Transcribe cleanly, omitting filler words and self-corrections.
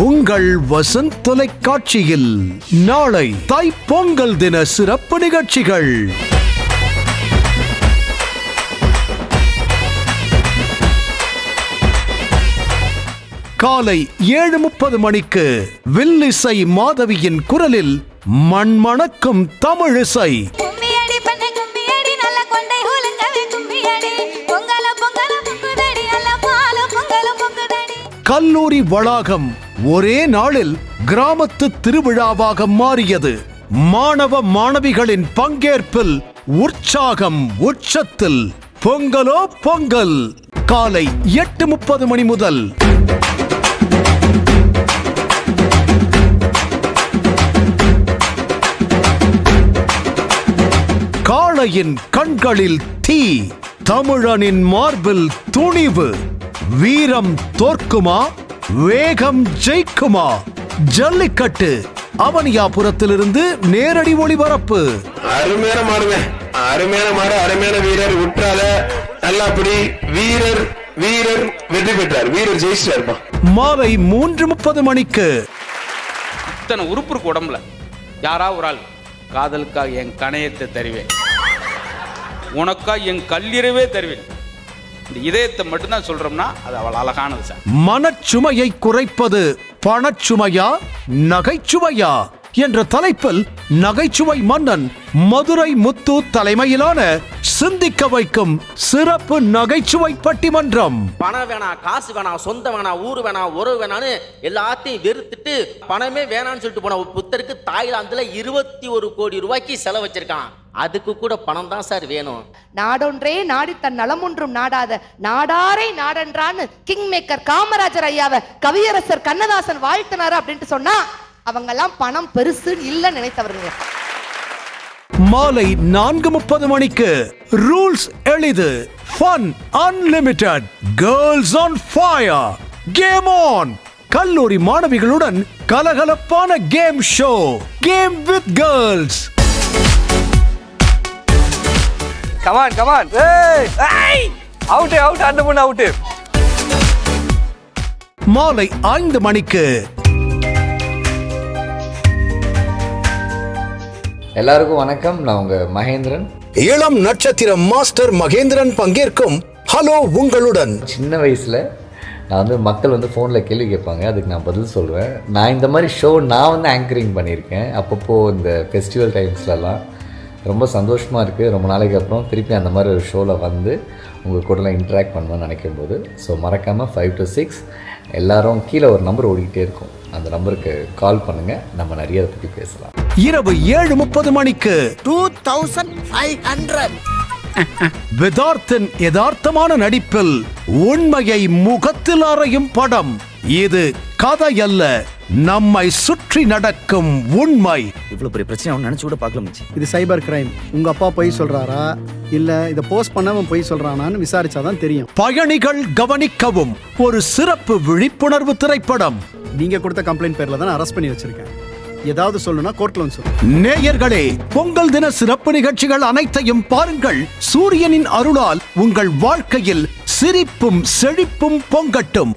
உங்கள் வசந்த் தொலைக்காட்சியில் நாளை தைப்பொங்கல் தின சிறப்பு நிகழ்ச்சிகள். காலை 7:30 மணிக்கு வில்லிசை மாதவியின் குரலில் மண்மணக்கும் தமிழிசை. கல்லூரி வளாகம் ஒரே நாளில் கிராமத்து திருவிழாவாக மாறியது. மாணவ மாணவிகளின் பங்கேற்பில் உற்சாகம் உச்சத்தில். பொங்கலோ பொங்கல். காலை 8:30 மணி முதல். காளையின் கண்களில் தீ, தமிழனின் மார்பில் துணிவு. வீரம் தோற்குமா, வேகம் ஜெயிக்குமா? ஜல்லிக்கட்டு அவனியாபுரத்திலிருந்து நேரடி ஒளிபரப்பு. அருமையான மாடுங்க, அருமையான மாடு, அருமையான வீரர். உற்றால நல்லபடி வீரர் வீரர் வெற்றி பெற்றார், வீரர் ஜெயிச்சார். மாலை 3:30 மணிக்கு. இத்தனை உறுப்பு இருக்கு உடம்புல, யாரா ஒரு ஆள் காதலுக்காக என் கணையத்தை தருவேன், உனக்கா என் கல்லீரவே தருவேன், இந்த இதயத்தை மட்டும்தான் சொல்றோம்னா அது அவள் அழகானது சார். மனச்சுமையை குறைப்பது பணச்சுமையா நகைச்சுவையா என்ற தலைப்பில் நகைச்சுவை மன்னன் மதுரை முத்து தலைமையிலான சிந்திக்க வைக்கும் சிறப்பு நகைச்சுவை பட்டிமன்றம். பணம் வேணாம், காசு வேணாம், சொந்தம் வேணாம், ஊரு வேணாம், உறவு வேணான்னு எல்லாத்தையும் வெறுத்துட்டு பணமே வேணான்னு சொல்லிட்டு போன புத்தருக்கு தாய்லாந்துல 21 கோடி ரூபாய்க்கு செலவு வச்சிருக்கான். அதுக்கு கூட பணம் தான் சார் வேணும். நாடொன்றே நாடி தன் நலமொன்றும் நாடாத நாடாரை நாடன்றான்னு கிங் மேக்கர் காமராஜர் ஐயாவை கவியரசர் கண்ணதாசன் வாழ்த்தினாரு அப்படின்ட்டு சொன்னா அவங்கெல்லாம் பணம் பெருசு இல்ல நினைத்தவர்கள். மாலை 4:30 மணிக்கு ரூல்ஸ் எளிது, fun unlimited, girls on fire, game on. கல்லூரி மாணவிகளுடன் கலகலப்பான game show, game with girls. Come on come on, out out, அந்த பொண்ணு அவுட். மாலை 5 மணிக்கு. எல்லாருக்கும் வணக்கம், நான் உங்க மகேந்திரன். இளம் நட்சத்திரம் மாஸ்டர் மகேந்திரன் பங்கேற்கும் ஹலோ உங்களுடன். சின்ன வயசுல நான் மக்கள் ஃபோனில் கேள்வி கேட்பாங்க, அதுக்கு நான் பதில் சொல்லுவேன். நான் இந்த மாதிரி ஷோ நான் ஆங்கரிங் பண்ணியிருக்கேன் அப்பப்போ இந்த ஃபெஸ்டிவல் டைம்ஸ்லலாம். ரொம்ப சந்தோஷமாக இருக்குது. ரொம்ப நாளைக்கு அப்புறம் திருப்பி அந்த மாதிரி ஒரு ஷோவில் உங்கள் கூடலாம் இன்ட்ராக்ட் பண்ணணும்னு நினைக்கும் போது. ஸோ மறக்காமல் 5 to 6 எல்லாரும் கீழே ஒரு நம்பர் ஓடிக்கிட்டே இருக்கும், அந்த நம்பருக்கு கால் பண்ணுங்கள், நம்ம நிறைய அதை பற்றி பேசலாம். இரவு 7:30 மணிக்கு 2500 விதார்த்தின் யதார்த்தமான நடிப்பில் உண்மையை முகத்தில் அறையும் படம். இது கதை அல்ல, நம்மை சுற்றி நடக்கும் உண்மை. இவ்வளவு பெரிய பிரச்சனை நினைச்சு கூட பார்க்கல. இது சைபர் கிரைம். உங்க அப்பா பொய் சொல்றாரா இல்ல இத போஸ்ட் பண்ணவன் பொய் சொல்றானான்னு விசாரிச்சாதான் தெரியும். பயணிகள் கவனிக்கவும் ஒரு சிறப்பு விழிப்புணர்வு திரைப்படம். நீங்க கொடுத்த கம்ப்ளைண்ட் பேர்ல தான் அரெஸ்ட் பண்ணி வச்சிருக்கேன். ஏதாவது சொல்லணும்னா கோர்ட்ல வந்து சொல்லுங்க. நேயர்களே, பொங்கல் தின சிறப்பு நிகழ்ச்சிகள் அனைத்தையும் பாருங்கள். சூரியனின் அருளால் உங்கள் வாழ்க்கையில் சிரிப்பும் செழிப்பும் பொங்கட்டும்.